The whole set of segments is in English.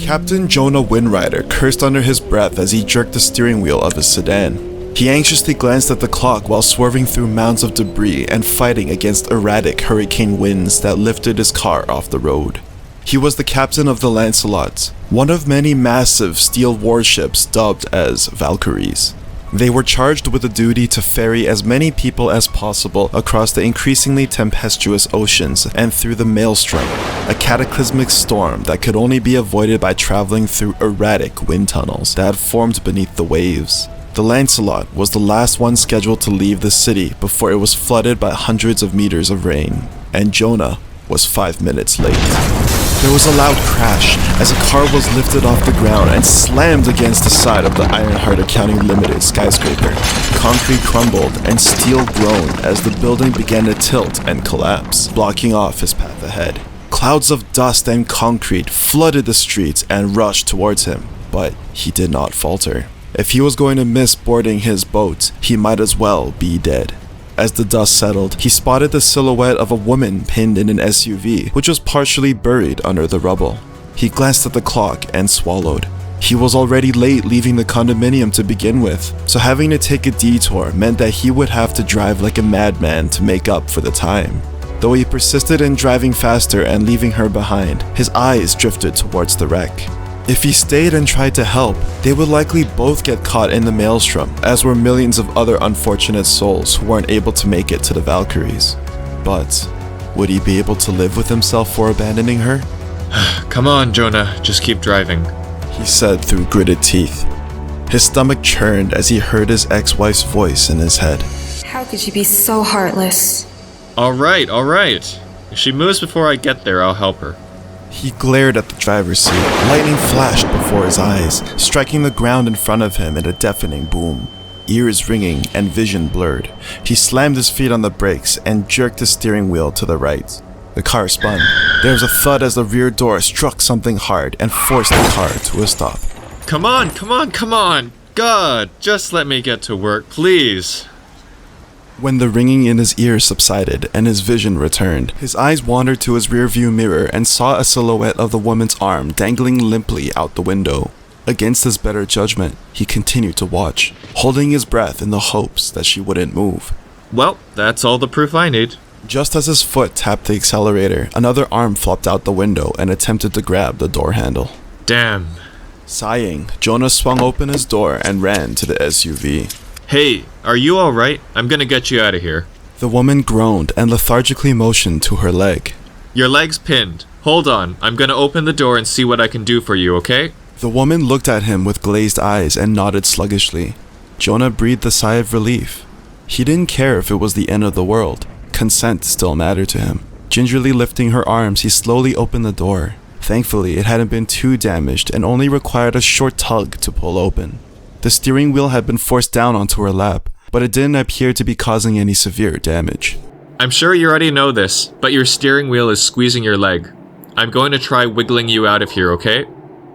Captain Jonah Windrider cursed under his breath as he jerked the steering wheel of his sedan. He anxiously glanced at the clock while swerving through mounds of debris and fighting against erratic hurricane winds that lifted his car off the road. He was the captain of the Lancelots, one of many massive steel warships dubbed as Valkyries. They were charged with the duty to ferry as many people as possible across the increasingly tempestuous oceans and through the Maelstrom, a cataclysmic storm that could only be avoided by traveling through erratic wind tunnels that had formed beneath the waves. The Lancelot was the last one scheduled to leave the city before it was flooded by hundreds of meters of rain, and Jonah was 5 minutes late. There was a loud crash as a car was lifted off the ground and slammed against the side of the Ironheart Accounting Limited skyscraper. Concrete crumbled and steel groaned as the building began to tilt and collapse, blocking off his path ahead. Clouds of dust and concrete flooded the streets and rushed towards him, but he did not falter. If he was going to miss boarding his boat, he might as well be dead. As the dust settled, he spotted the silhouette of a woman pinned in an SUV, which was partially buried under the rubble. He glanced at the clock and swallowed. He was already late leaving the condominium to begin with, so having to take a detour meant that he would have to drive like a madman to make up for the time. Though he persisted in driving faster and leaving her behind, his eyes drifted towards the wreck. If he stayed and tried to help, they would likely both get caught in the Maelstrom, as were millions of other unfortunate souls who weren't able to make it to the Valkyries. But would he be able to live with himself for abandoning her? Come on, Jonah, just keep driving, he said through gritted teeth. His stomach churned as he heard his ex-wife's voice in his head. How could you be so heartless? Alright. If she moves before I get there, I'll help her. He glared at the driver's seat. Lightning flashed before his eyes, striking the ground in front of him in a deafening boom. Ears ringing and vision blurred, he slammed his feet on the brakes and jerked the steering wheel to the right. The car spun. There was a thud as the rear door struck something hard and forced the car to a stop. Come on! God, just let me get to work, please. When the ringing in his ears subsided and his vision returned, his eyes wandered to his rearview mirror and saw a silhouette of the woman's arm dangling limply out the window. Against his better judgment, he continued to watch, holding his breath in the hopes that she wouldn't move. Well, that's all the proof I need. Just as his foot tapped the accelerator, another arm flopped out the window and attempted to grab the door handle. Damn. Sighing, Jonah swung open his door and ran to the SUV. Hey, are you alright? I'm gonna get you out of here. The woman groaned and lethargically motioned to her leg. Your leg's pinned. Hold on, I'm gonna open the door and see what I can do for you, okay? The woman looked at him with glazed eyes and nodded sluggishly. Jonah breathed a sigh of relief. He didn't care if it was the end of the world. Consent still mattered to him. Gingerly lifting her arms, he slowly opened the door. Thankfully, it hadn't been too damaged and only required a short tug to pull open. The steering wheel had been forced down onto her lap, but it didn't appear to be causing any severe damage. I'm sure you already know this, but your steering wheel is squeezing your leg. I'm going to try wiggling you out of here, okay?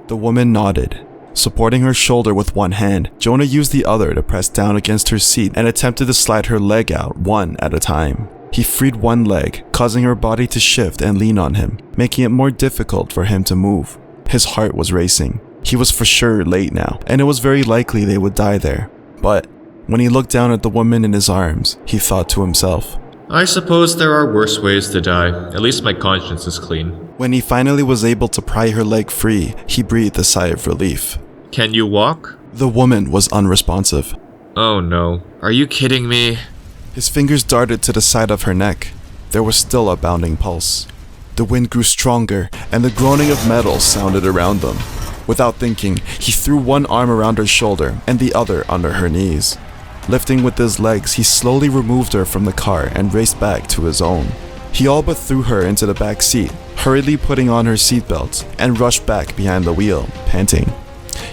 The woman nodded. Supporting her shoulder with one hand, Jonah used the other to press down against her seat and attempted to slide her leg out one at a time. He freed one leg, causing her body to shift and lean on him, making it more difficult for him to move. His heart was racing. He was for sure late now, and it was very likely they would die there. But when he looked down at the woman in his arms, he thought to himself, I suppose there are worse ways to die. At least my conscience is clean. When he finally was able to pry her leg free, he breathed a sigh of relief. Can you walk? The woman was unresponsive. Oh no. Are you kidding me? His fingers darted to the side of her neck. There was still a bounding pulse. The wind grew stronger, and the groaning of metal sounded around them. Without thinking, he threw one arm around her shoulder and the other under her knees. Lifting with his legs, he slowly removed her from the car and raced back to his own. He all but threw her into the back seat, hurriedly putting on her seatbelt, and rushed back behind the wheel, panting.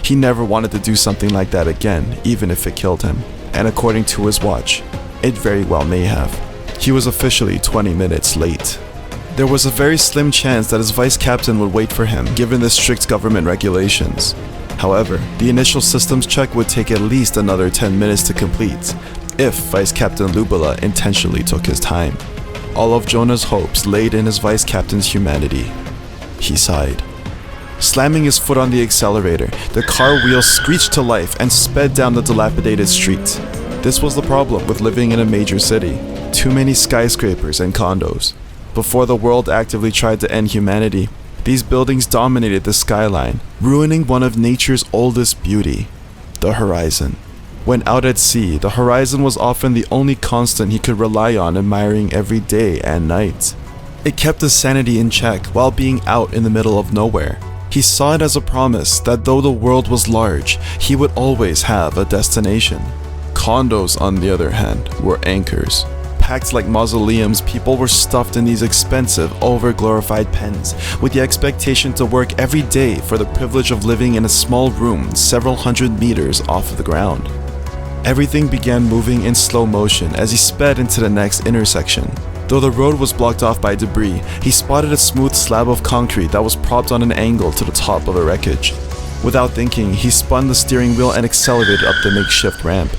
He never wanted to do something like that again, even if it killed him. And according to his watch, it very well may have. He was officially 20 minutes late. There was a very slim chance that his vice captain would wait for him, given the strict government regulations. However, the initial systems check would take at least another 10 minutes to complete, if Vice Captain Lubala intentionally took his time. All of Jonah's hopes laid in his vice captain's humanity. He sighed. Slamming his foot on the accelerator, the car wheels screeched to life and sped down the dilapidated street. This was the problem with living in a major city. Too many skyscrapers and condos. Before the world actively tried to end humanity, these buildings dominated the skyline, ruining one of nature's oldest beauty, the horizon. When out at sea, the horizon was often the only constant he could rely on, admiring every day and night. It kept his sanity in check while being out in the middle of nowhere. He saw it as a promise that though the world was large, he would always have a destination. Condos, on the other hand, were anchors. Packed like mausoleums, people were stuffed in these expensive, over-glorified pens, with the expectation to work every day for the privilege of living in a small room several hundred meters off of the ground. Everything began moving in slow motion as he sped into the next intersection. Though the road was blocked off by debris, he spotted a smooth slab of concrete that was propped on an angle to the top of a wreckage. Without thinking, he spun the steering wheel and accelerated up the makeshift ramp.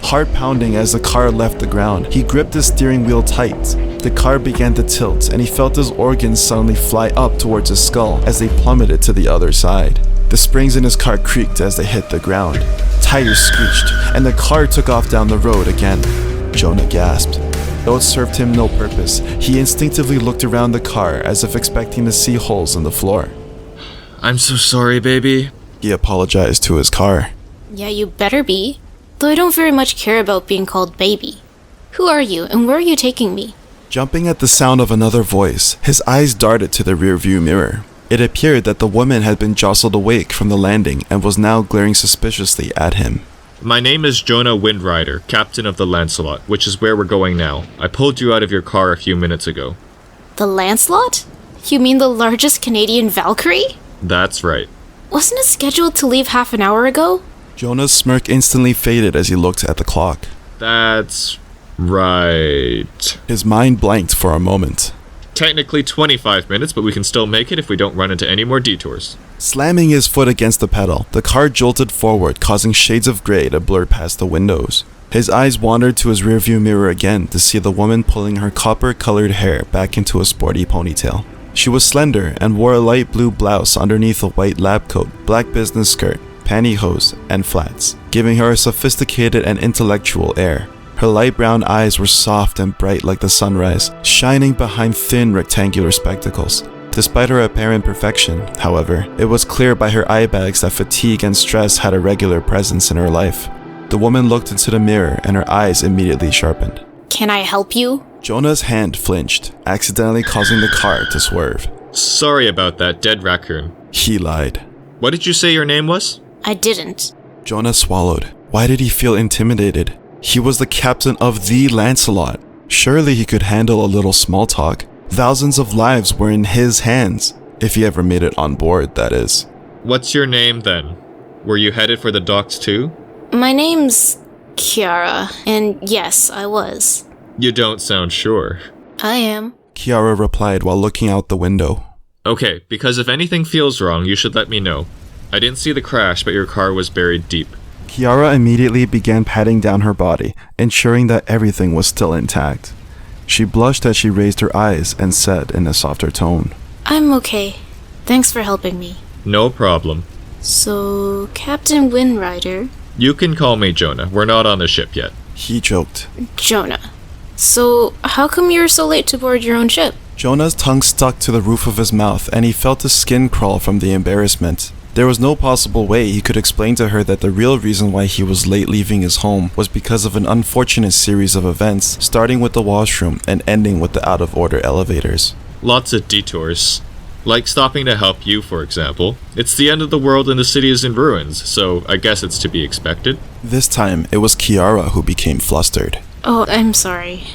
Heart pounding as the car left the ground, he gripped the steering wheel tight. The car began to tilt, and he felt his organs suddenly fly up towards his skull as they plummeted to the other side. The springs in his car creaked as they hit the ground. Tires screeched, and the car took off down the road again. Jonah gasped. Though it served him no purpose, he instinctively looked around the car as if expecting to see holes in the floor. I'm so sorry, baby. He apologized to his car. Yeah, you better be. Though I don't very much care about being called baby. Who are you, and where are you taking me? Jumping at the sound of another voice, his eyes darted to the rearview mirror. It appeared that the woman had been jostled awake from the landing and was now glaring suspiciously at him. My name is Jonah Windrider, captain of the Lancelot, which is where we're going now. I pulled you out of your car a few minutes ago. The Lancelot? You mean the largest Canadian Valkyrie? That's right. Wasn't it scheduled to leave half an hour ago? Jonah's smirk instantly faded as he looked at the clock. That's right. His mind blanked for a moment. Technically 25 minutes, but we can still make it if we don't run into any more detours. Slamming his foot against the pedal, the car jolted forward, causing shades of gray to blur past the windows. His eyes wandered to his rearview mirror again to see the woman pulling her copper-colored hair back into a sporty ponytail. She was slender and wore a light blue blouse underneath a white lab coat, black business skirt, pantyhose, and flats, giving her a sophisticated and intellectual air. Her light brown eyes were soft and bright like the sunrise, shining behind thin rectangular spectacles. Despite her apparent perfection, however, it was clear by her eye bags that fatigue and stress had a regular presence in her life. The woman looked into the mirror and her eyes immediately sharpened. Can I help you? Jonah's hand flinched, accidentally causing the car to swerve. Sorry about that, dead raccoon. He lied. What did you say your name was? I didn't. Jonah swallowed. Why did he feel intimidated? He was the captain of the Lancelot. Surely he could handle a little small talk. Thousands of lives were in his hands. If he ever made it on board, that is. What's your name then? Were you headed for the docks too? My name's Kiara, and yes, I was. You don't sound sure. I am. Kiara replied while looking out the window. Okay, because if anything feels wrong, you should let me know. I didn't see the crash, but your car was buried deep. Kiara immediately began patting down her body, ensuring that everything was still intact. She blushed as she raised her eyes and said in a softer tone, I'm okay. Thanks for helping me. No problem. So, Captain Windrider? You can call me Jonah. We're not on the ship yet. He joked. Jonah. So, how come you're so late to board your own ship? Jonah's tongue stuck to the roof of his mouth and he felt his skin crawl from the embarrassment. There was no possible way he could explain to her that the real reason why he was late leaving his home was because of an unfortunate series of events, starting with the washroom and ending with the out-of-order elevators. Lots of detours. Like stopping to help you, for example. It's the end of the world and the city is in ruins, so I guess it's to be expected. This time, it was Kiara who became flustered. Oh, I'm sorry.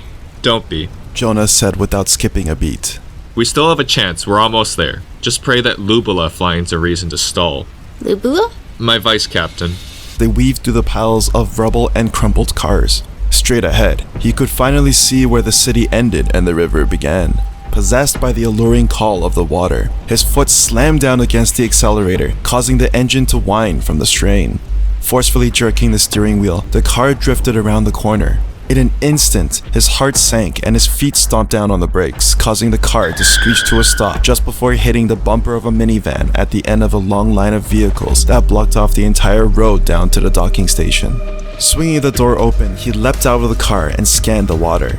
Don't be. Jonah said without skipping a beat. We still have a chance. We're almost there. Just pray that Lubula finds a reason to stall. Lubula? My vice captain. They weaved through the piles of rubble and crumpled cars. Straight ahead, he could finally see where the city ended and the river began. Possessed by the alluring call of the water, his foot slammed down against the accelerator, causing the engine to whine from the strain. Forcefully jerking the steering wheel, the car drifted around the corner. In an instant, his heart sank and his feet stomped down on the brakes, causing the car to screech to a stop just before hitting the bumper of a minivan at the end of a long line of vehicles that blocked off the entire road down to the docking station. Swinging the door open, he leapt out of the car and scanned the water.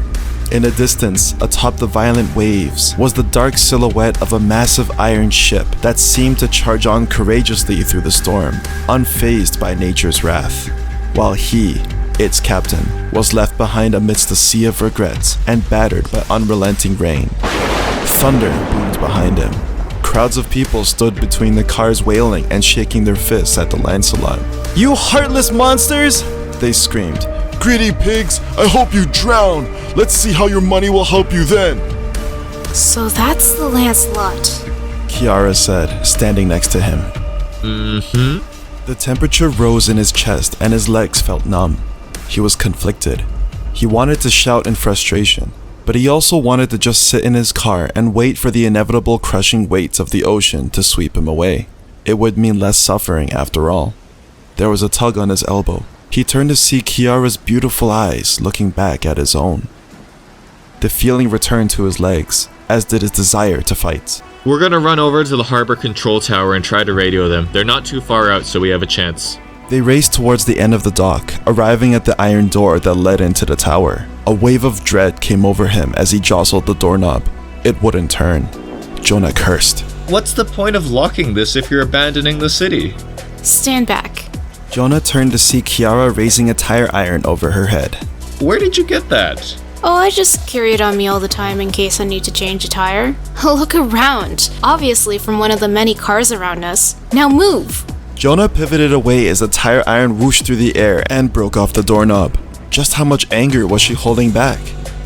In the distance, atop the violent waves, was the dark silhouette of a massive iron ship that seemed to charge on courageously through the storm, unfazed by nature's wrath, while he, its captain, was left behind amidst a sea of regrets and battered by unrelenting rain. Thunder boomed behind him. Crowds of people stood between the cars, wailing and shaking their fists at the Lancelot. "You heartless monsters!" they screamed. "Greedy pigs, I hope you drown! Let's see how your money will help you then!" So that's the Lancelot. Kiara said, standing next to him. The temperature rose in his chest and his legs felt numb. He was conflicted. He wanted to shout in frustration, but he also wanted to just sit in his car and wait for the inevitable crushing weight of the ocean to sweep him away. It would mean less suffering after all. There was a tug on his elbow. He turned to see Kiara's beautiful eyes looking back at his own. The feeling returned to his legs, as did his desire to fight. We're gonna run over to the harbor control tower and try to radio them. They're not too far out, so we have a chance. They raced towards the end of the dock, arriving at the iron door that led into the tower. A wave of dread came over him as he jostled the doorknob. It wouldn't turn. Jonah cursed. What's the point of locking this if you're abandoning the city? Stand back. Jonah turned to see Kiara raising a tire iron over her head. Where did you get that? Oh, I just carry it on me all the time in case I need to change a tire. Look around. Obviously from one of the many cars around us. Now move! Jonah pivoted away as the tire iron whooshed through the air and broke off the doorknob. Just how much anger was she holding back?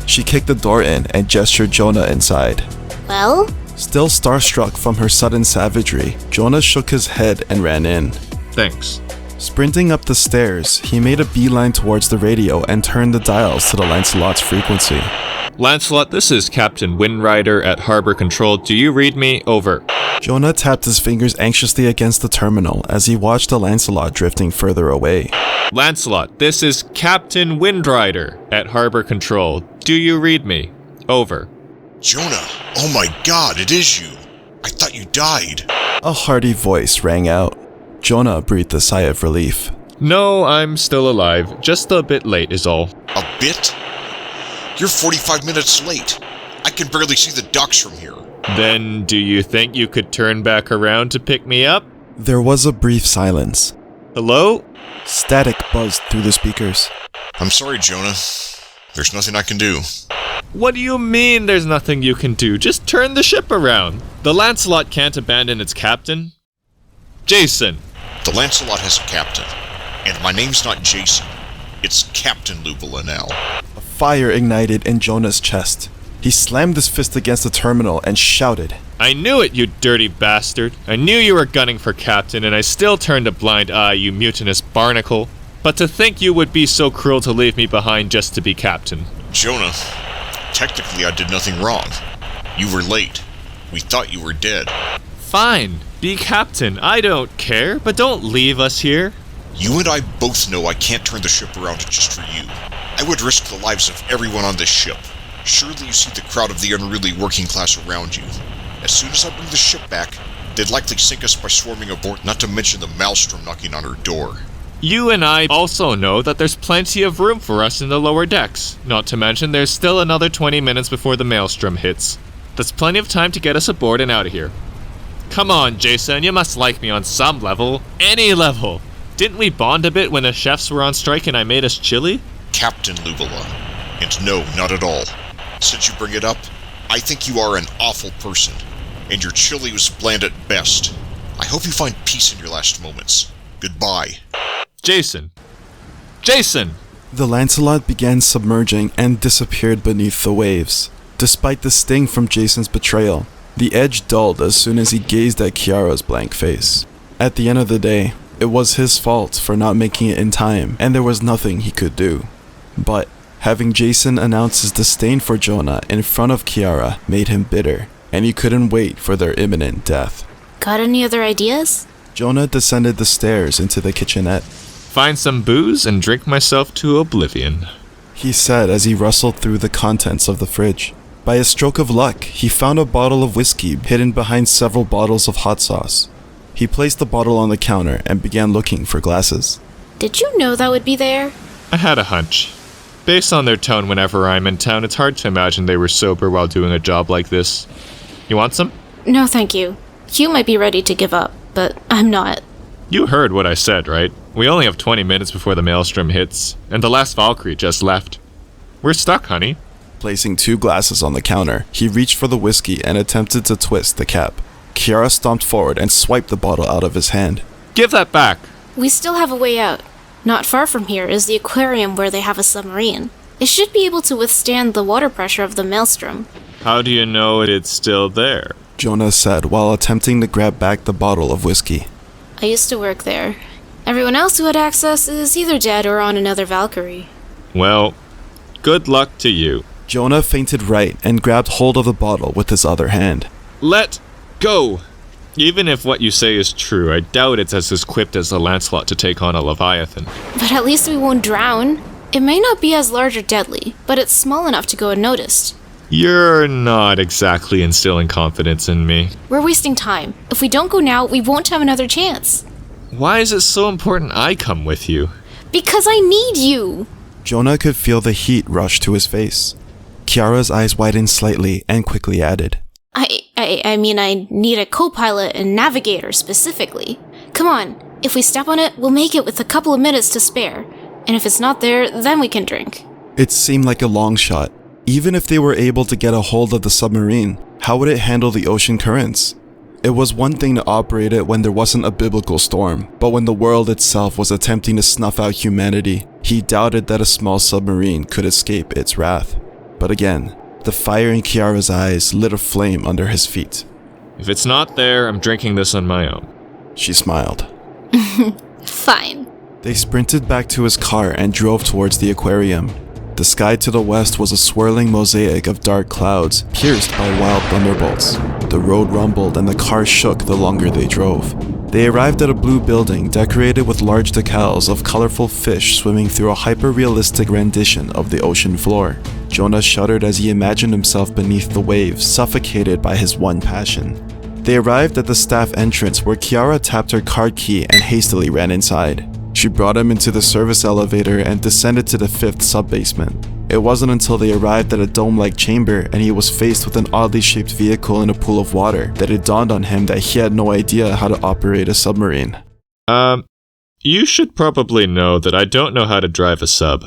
She kicked the door in and gestured Jonah inside. Well? Still starstruck from her sudden savagery, Jonah shook his head and ran in. Thanks. Sprinting up the stairs, he made a beeline towards the radio and turned the dials to the Lancelot's frequency. Lancelot, this is Captain Windrider at Harbor Control. Do you read me? Over. Jonah tapped his fingers anxiously against the terminal as he watched the Lancelot drifting further away. Lancelot, this is Captain Windrider at Harbor Control. Do you read me? Over. Jonah, oh my god, it is you. I thought you died. A hearty voice rang out. Jonah breathed a sigh of relief. No, I'm still alive. Just a bit late is all. A bit? You're 45 minutes late. I can barely see the docks from here. Then do you think you could turn back around to pick me up? There was a brief silence. Hello? Static buzzed through the speakers. I'm sorry, Jonah. There's nothing I can do. What do you mean there's nothing you can do? Just turn the ship around. The Lancelot can't abandon its captain. Jason. The Lancelot has a captain. And my name's not Jason. It's Captain Lubula now. A fire ignited in Jonah's chest. He slammed his fist against the terminal and shouted, I knew it, you dirty bastard. I knew you were gunning for captain, and I still turned a blind eye, you mutinous barnacle. But to think you would be so cruel to leave me behind just to be captain. Jonah, technically I did nothing wrong. You were late. We thought you were dead. Fine, be captain. I don't care, but don't leave us here. You and I both know I can't turn the ship around just for you. I would risk the lives of everyone on this ship. Surely you see the crowd of the unruly working class around you. As soon as I bring the ship back, they'd likely sink us by swarming aboard, not to mention the Maelstrom knocking on her door. You and I also know that there's plenty of room for us in the lower decks. Not to mention there's still another 20 minutes before the Maelstrom hits. That's plenty of time to get us aboard and out of here. Come on, Jason, you must like me on some level. Any level. Didn't we bond a bit when the chefs were on strike and I made us chili? Captain Lubula. And no, not at all. Since you bring it up, I think you are an awful person, and your chili was bland at best. I hope you find peace in your last moments. Goodbye. Jason! Jason! The Lancelot began submerging and disappeared beneath the waves. Despite the sting from Jason's betrayal, the edge dulled as soon as he gazed at Kiara's blank face. At the end of the day, it was his fault for not making it in time, and there was nothing he could do. But having Jason announce his disdain for Jonah in front of Kiara made him bitter, and he couldn't wait for their imminent death. Got any other ideas? Jonah descended the stairs into the kitchenette. Find some booze and drink myself to oblivion. he said as he rustled through the contents of the fridge. By a stroke of luck, he found a bottle of whiskey hidden behind several bottles of hot sauce. He placed the bottle on the counter and began looking for glasses. Did you know that would be there? I had a hunch. Based on their tone whenever I'm in town, it's hard to imagine they were sober while doing a job like this. You want some? No, thank you. Hugh might be ready to give up, but I'm not. You heard what I said, right? We only have 20 minutes before the Maelstrom hits, and the last Valkyrie just left. We're stuck, honey. Placing 2 glasses on the counter, he reached for the whiskey and attempted to twist the cap. Kiara stomped forward and swiped the bottle out of his hand. Give that back! We still have a way out. Not far from here is the aquarium where they have a submarine. It should be able to withstand the water pressure of the Maelstrom. How do you know it's still there? Jonah said while attempting to grab back the bottle of whiskey. I used to work there. Everyone else who had access is either dead or on another Valkyrie. Well, good luck to you. Jonah feinted right and grabbed hold of the bottle with his other hand. Let go! Even if what you say is true, I doubt it's as equipped as the Lancelot to take on a Leviathan. But at least we won't drown. It may not be as large or deadly, but it's small enough to go unnoticed. You're not exactly instilling confidence in me. We're wasting time. If we don't go now, we won't have another chance. Why is it so important I come with you? Because I need you! Jonah could feel the heat rush to his face. Kiara's eyes widened slightly and quickly added, I mean, I need a co-pilot and navigator specifically. Come on, if we step on it, we'll make it with a couple of minutes to spare. And if it's not there, then we can drink. It seemed like a long shot. Even if they were able to get a hold of the submarine, how would it handle the ocean currents? It was one thing to operate it when there wasn't a biblical storm, but when the world itself was attempting to snuff out humanity, he doubted that a small submarine could escape its wrath. But again, the fire in Kiara's eyes lit a flame under his feet. If it's not there, I'm drinking this on my own. She smiled. Fine. They sprinted back to his car and drove towards the aquarium. The sky to the west was a swirling mosaic of dark clouds, pierced by wild thunderbolts. The road rumbled and the car shook the longer they drove. They arrived at a blue building decorated with large decals of colorful fish swimming through a hyper-realistic rendition of the ocean floor. Jonah shuddered as he imagined himself beneath the waves, suffocated by his one passion. They arrived at the staff entrance where Kiara tapped her card key and hastily ran inside. She brought him into the service elevator and descended to the 5th sub-basement. It wasn't until they arrived at a dome-like chamber and he was faced with an oddly shaped vehicle in a pool of water that it dawned on him that he had no idea how to operate a submarine. You should probably know that I don't know how to drive a sub.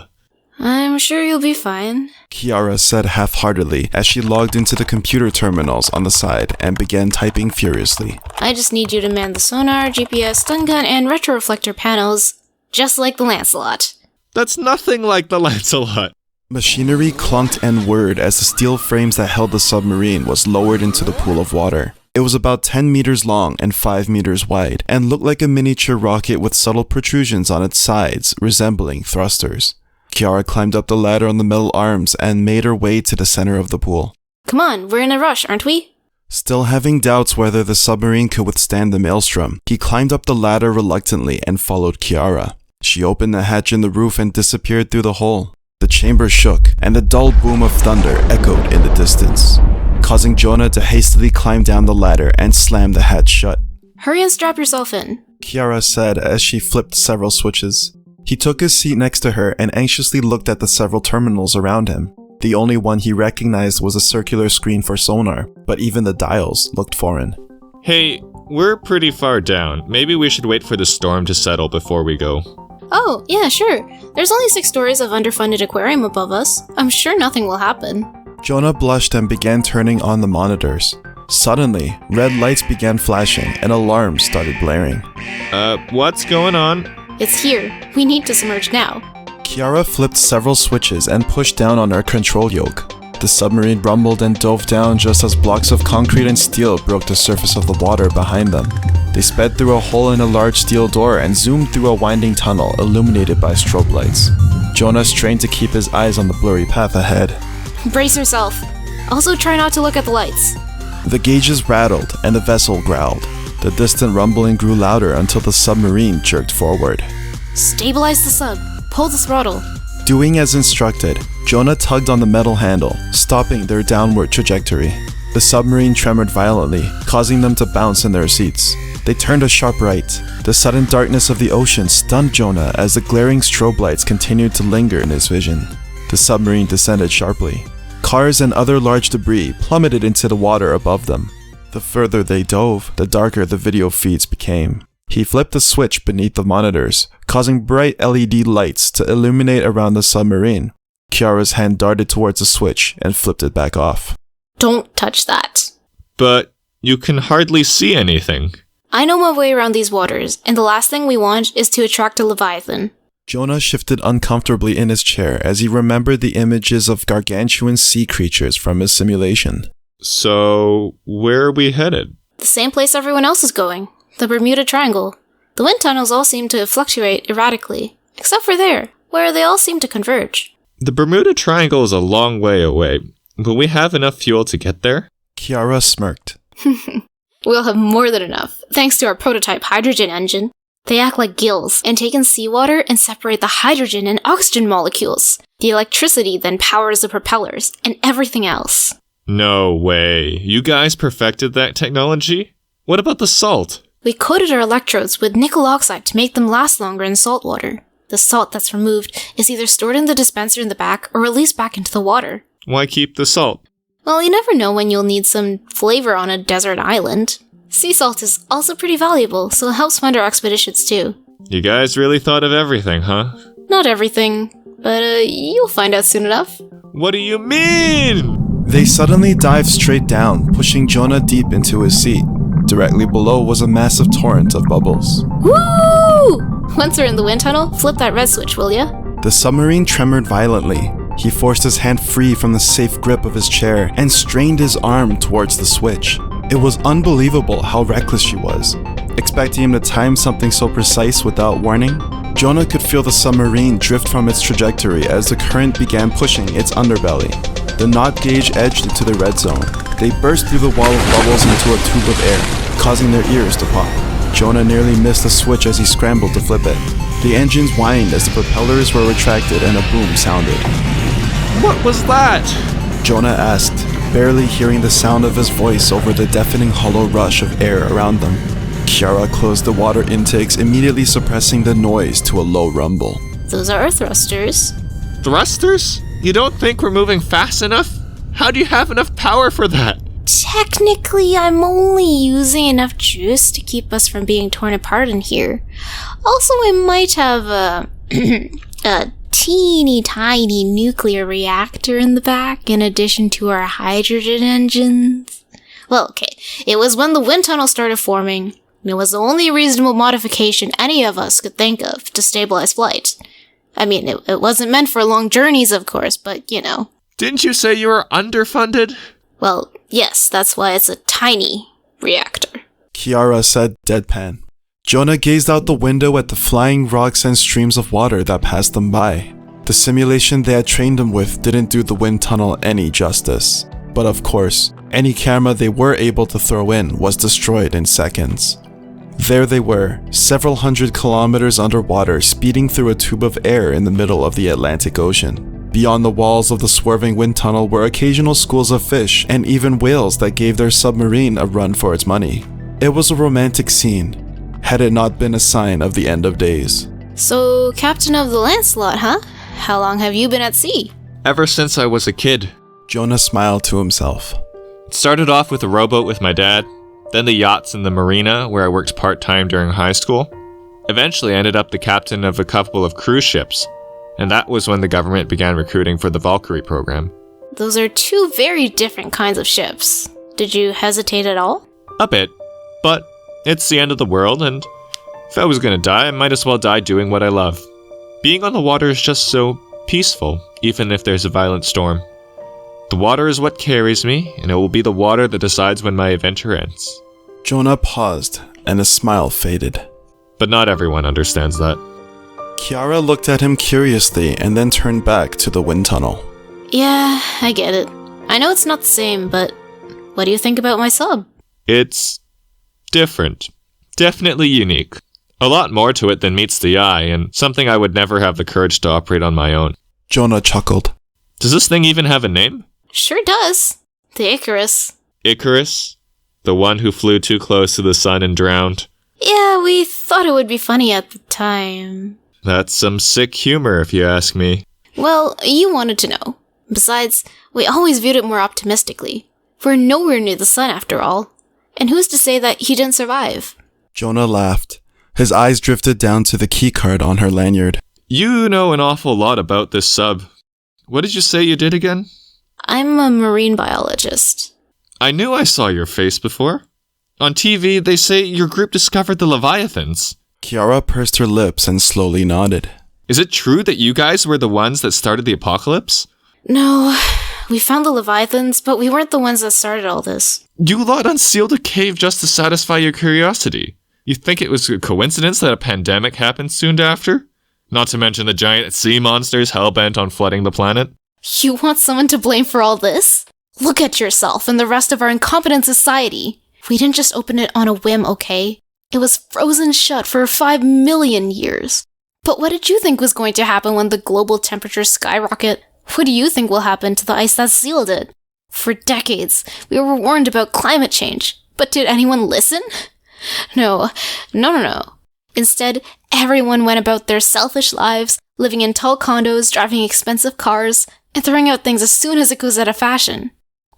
I'm sure you'll be fine. Kiara said half-heartedly as she logged into the computer terminals on the side and began typing furiously. I just need you to man the sonar, GPS, stun gun, and retroreflector panels, just like the Lancelot. That's nothing like the Lancelot. Machinery clunked and whirred as the steel frames that held the submarine was lowered into the pool of water. It was about 10 meters long and 5 meters wide, and looked like a miniature rocket with subtle protrusions on its sides, resembling thrusters. Kiara climbed up the ladder on the metal arms and made her way to the center of the pool. Come on, we're in a rush, aren't we? Still having doubts whether the submarine could withstand the Maelstrom, he climbed up the ladder reluctantly and followed Kiara. She opened the hatch in the roof and disappeared through the hole. The chamber shook, and the dull boom of thunder echoed in the distance, causing Jonah to hastily climb down the ladder and slam the hatch shut. Hurry and strap yourself in, Kiara said as she flipped several switches. He took his seat next to her and anxiously looked at the several terminals around him. The only one he recognized was a circular screen for sonar, but even the dials looked foreign. Hey, we're pretty far down. Maybe we should wait for the storm to settle before we go. Oh, yeah, sure. There's only 6 stories of underfunded aquarium above us. I'm sure nothing will happen. Jonah blushed and began turning on the monitors. Suddenly, red lights began flashing and alarms started blaring. What's going on? It's here. We need to submerge now. Kiara flipped several switches and pushed down on her control yoke. The submarine rumbled and dove down just as blocks of concrete and steel broke the surface of the water behind them. They sped through a hole in a large steel door and zoomed through a winding tunnel illuminated by strobe lights. Jonah strained to keep his eyes on the blurry path ahead. Brace yourself. Also try not to look at the lights. The gauges rattled and the vessel growled. The distant rumbling grew louder until the submarine jerked forward. Stabilize the sub. Pull the throttle. Doing as instructed, Jonah tugged on the metal handle, stopping their downward trajectory. The submarine tremored violently, causing them to bounce in their seats. They turned a sharp right. The sudden darkness of the ocean stunned Jonah as the glaring strobe lights continued to linger in his vision. The submarine descended sharply. Cars and other large debris plummeted into the water above them. The further they dove, the darker the video feeds became. He flipped the switch beneath the monitors, causing bright LED lights to illuminate around the submarine. Kiara's hand darted towards the switch and flipped it back off. Don't touch that. But you can hardly see anything. I know my way around these waters, and the last thing we want is to attract a Leviathan. Jonah shifted uncomfortably in his chair as he remembered the images of gargantuan sea creatures from his simulation. So, where are we headed? The same place everyone else is going. The Bermuda Triangle. The wind tunnels all seem to fluctuate erratically, except for there, where they all seem to converge. The Bermuda Triangle is a long way away. Will we have enough fuel to get there? Kiara smirked. We'll have more than enough, thanks to our prototype hydrogen engine. They act like gills and take in seawater and separate the hydrogen and oxygen molecules. The electricity then powers the propellers and everything else. No way. You guys perfected that technology? What about the salt? We coated our electrodes with nickel oxide to make them last longer in salt water. The salt that's removed is either stored in the dispenser in the back or released back into the water. Why keep the salt? Well, you never know when you'll need some flavor on a desert island. Sea salt is also pretty valuable, so it helps fund our expeditions too. You guys really thought of everything, huh? Not everything, but you'll find out soon enough. What do you mean? They suddenly dived straight down, pushing Jonah deep into his seat. Directly below was a massive torrent of bubbles. Woo! Once we're in the wind tunnel, flip that red switch, will ya? The submarine tremored violently. He forced his hand free from the safe grip of his chair and strained his arm towards the switch. It was unbelievable how reckless she was. Expecting him to time something so precise without warning, Jonah could feel the submarine drift from its trajectory as the current began pushing its underbelly. The knot gauge edged into the red zone. They burst through the wall of bubbles into a tube of air, causing their ears to pop. Jonah nearly missed the switch as he scrambled to flip it. The engines whined as the propellers were retracted and a boom sounded. What was that? Jonah asked, barely hearing the sound of his voice over the deafening hollow rush of air around them. Kiara closed the water intakes, immediately suppressing the noise to a low rumble. Those are our thrusters. Thrusters? You don't think we're moving fast enough? How do you have enough power for that? Technically, I'm only using enough juice to keep us from being torn apart in here. Also, we might have a teeny tiny nuclear reactor in the back in addition to our hydrogen engines. Well, okay, it was when the wind tunnel started forming. It was the only reasonable modification any of us could think of to stabilize flight. I mean, it wasn't meant for long journeys, of course, but you know. Didn't you say you were underfunded? Well, yes, that's why it's a tiny reactor. Kiara said deadpan. Jonah gazed out the window at the flying rocks and streams of water that passed them by. The simulation they had trained him with didn't do the wind tunnel any justice. But of course, any camera they were able to throw in was destroyed in seconds. There they were, several hundred kilometers underwater, speeding through a tube of air in the middle of the Atlantic Ocean. Beyond the walls of the swerving wind tunnel were occasional schools of fish and even whales that gave their submarine a run for its money. It was a romantic scene, had it not been a sign of the end of days. So, Captain of the Lancelot, huh? How long have you been at sea? Ever since I was a kid. Jonah smiled to himself. It started off with a rowboat with my dad, then the yachts in the marina where I worked part-time during high school. Eventually I ended up the captain of a couple of cruise ships, and that was when the government began recruiting for the Valkyrie program. Those are two very different kinds of ships. Did you hesitate at all? A bit, but it's the end of the world, and if I was gonna die, I might as well die doing what I love. Being on the water is just so peaceful, even if there's a violent storm. The water is what carries me, and it will be the water that decides when my adventure ends. Jonah paused, and his smile faded. But not everyone understands that. Kiara looked at him curiously and then turned back to the wind tunnel. Yeah, I get it. I know it's not the same, but what do you think about my sub? It's different. Definitely unique. A lot more to it than meets the eye, and something I would never have the courage to operate on my own. Jonah chuckled. Does this thing even have a name? Sure does. The Icarus. Icarus? The one who flew too close to the sun and drowned? Yeah, we thought it would be funny at the time. That's some sick humor, if you ask me. Well, you wanted to know. Besides, we always viewed it more optimistically. We're nowhere near the sun, after all. And who's to say that he didn't survive? Jonah laughed. His eyes drifted down to the keycard on her lanyard. You know an awful lot about this sub. What did you say you did again? I'm a marine biologist. I knew I saw your face before. On TV, they say your group discovered the Leviathans. Kiara pursed her lips and slowly nodded. Is it true that you guys were the ones that started the apocalypse? No, we found the Leviathans, but we weren't the ones that started all this. You lot unsealed a cave just to satisfy your curiosity. You think it was a coincidence that a pandemic happened soon after? Not to mention the giant sea monsters hell-bent on flooding the planet? You want someone to blame for all this? Look at yourself and the rest of our incompetent society. We didn't just open it on a whim, okay? It was frozen shut for 5 million years. But what did you think was going to happen when the global temperature skyrocket? What do you think will happen to the ice that sealed it? For decades, we were warned about climate change. But did anyone listen? No. Instead, everyone went about their selfish lives, living in tall condos, driving expensive cars, and throwing out things as soon as it goes out of fashion.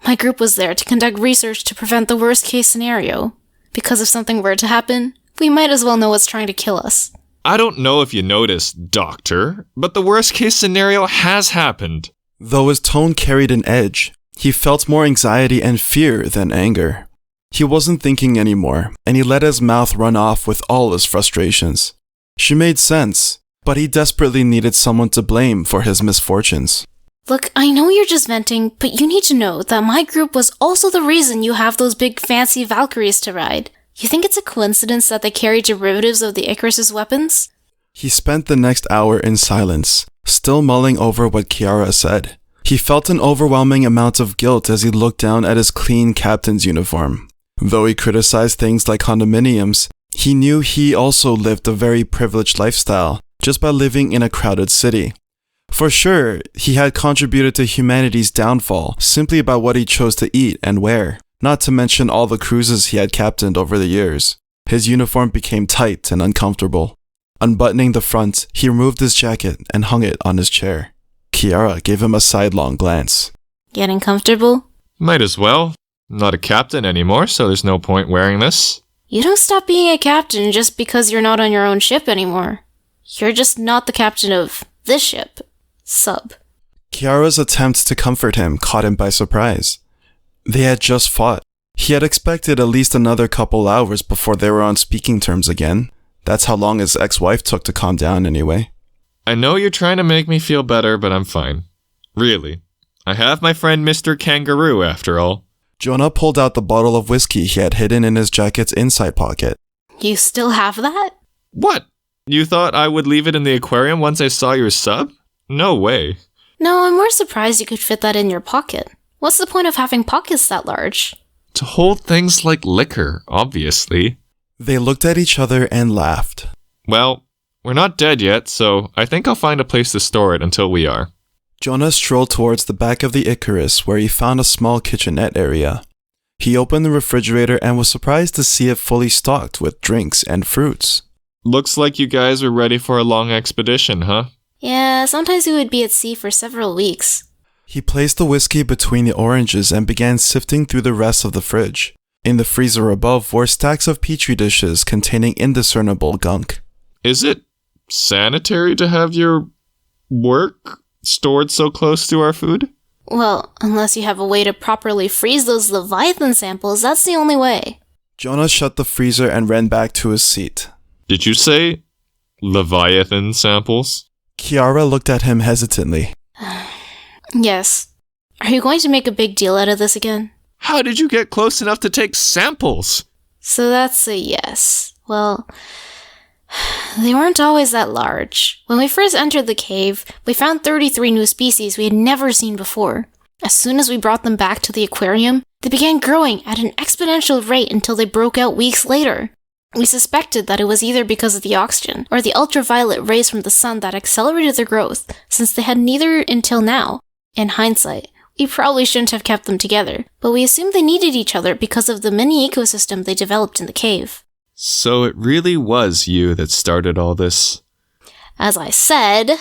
My group was there to conduct research to prevent the worst-case scenario. Because if something were to happen, we might as well know what's trying to kill us. I don't know if you noticed, Doctor, but the worst-case scenario has happened. Though his tone carried an edge, he felt more anxiety and fear than anger. He wasn't thinking anymore, and he let his mouth run off with all his frustrations. She made sense, but he desperately needed someone to blame for his misfortunes. Look, I know you're just venting, but you need to know that my group was also the reason you have those big fancy Valkyries to ride. You think it's a coincidence that they carry derivatives of the Icarus's weapons? He spent the next hour in silence, still mulling over what Kiara said. He felt an overwhelming amount of guilt as he looked down at his clean captain's uniform. Though he criticized things like condominiums, he knew he also lived a very privileged lifestyle just by living in a crowded city. For sure, he had contributed to humanity's downfall simply by what he chose to eat and wear, not to mention all the cruises he had captained over the years. His uniform became tight and uncomfortable. Unbuttoning the front, he removed his jacket and hung it on his chair. Kiara gave him a sidelong glance. Getting comfortable? Might as well. Not a captain anymore, so there's no point wearing this. You don't stop being a captain just because you're not on your own ship anymore. You're just not the captain of this ship. Sub. Kiara's attempt to comfort him caught him by surprise. They had just fought. He had expected at least another couple hours before they were on speaking terms again. That's how long his ex-wife took to calm down anyway. I know you're trying to make me feel better, but I'm fine. Really. I have my friend Mr. Kangaroo, after all. Jonah pulled out the bottle of whiskey he had hidden in his jacket's inside pocket. You still have that? What? You thought I would leave it in the aquarium once I saw your sub? No way. No, I'm more surprised you could fit that in your pocket. What's the point of having pockets that large? To hold things like liquor, obviously. They looked at each other and laughed. Well, we're not dead yet, so I think I'll find a place to store it until we are. Jonah strolled towards the back of the Icarus where he found a small kitchenette area. He opened the refrigerator and was surprised to see it fully stocked with drinks and fruits. Looks like you guys were ready for a long expedition, huh? Yeah, sometimes we would be at sea for several weeks. He placed the whiskey between the oranges and began sifting through the rest of the fridge. In the freezer above were stacks of petri dishes containing indiscernible gunk. Is it sanitary to have your work stored so close to our food? Well, unless you have a way to properly freeze those Leviathan samples, that's the only way. Jonah shut the freezer and ran back to his seat. Did you say Leviathan samples? Kiara looked at him hesitantly. Yes. Are you going to make a big deal out of this again? How did you get close enough to take samples? So that's a yes. Well, they weren't always that large. When we first entered the cave, we found 33 new species we had never seen before. As soon as we brought them back to the aquarium, they began growing at an exponential rate until they broke out weeks later. We suspected that it was either because of the oxygen or the ultraviolet rays from the sun that accelerated their growth, since they had neither until now. In hindsight, we probably shouldn't have kept them together, but we assumed they needed each other because of the mini ecosystem they developed in the cave. So it really was you that started all this. As I said,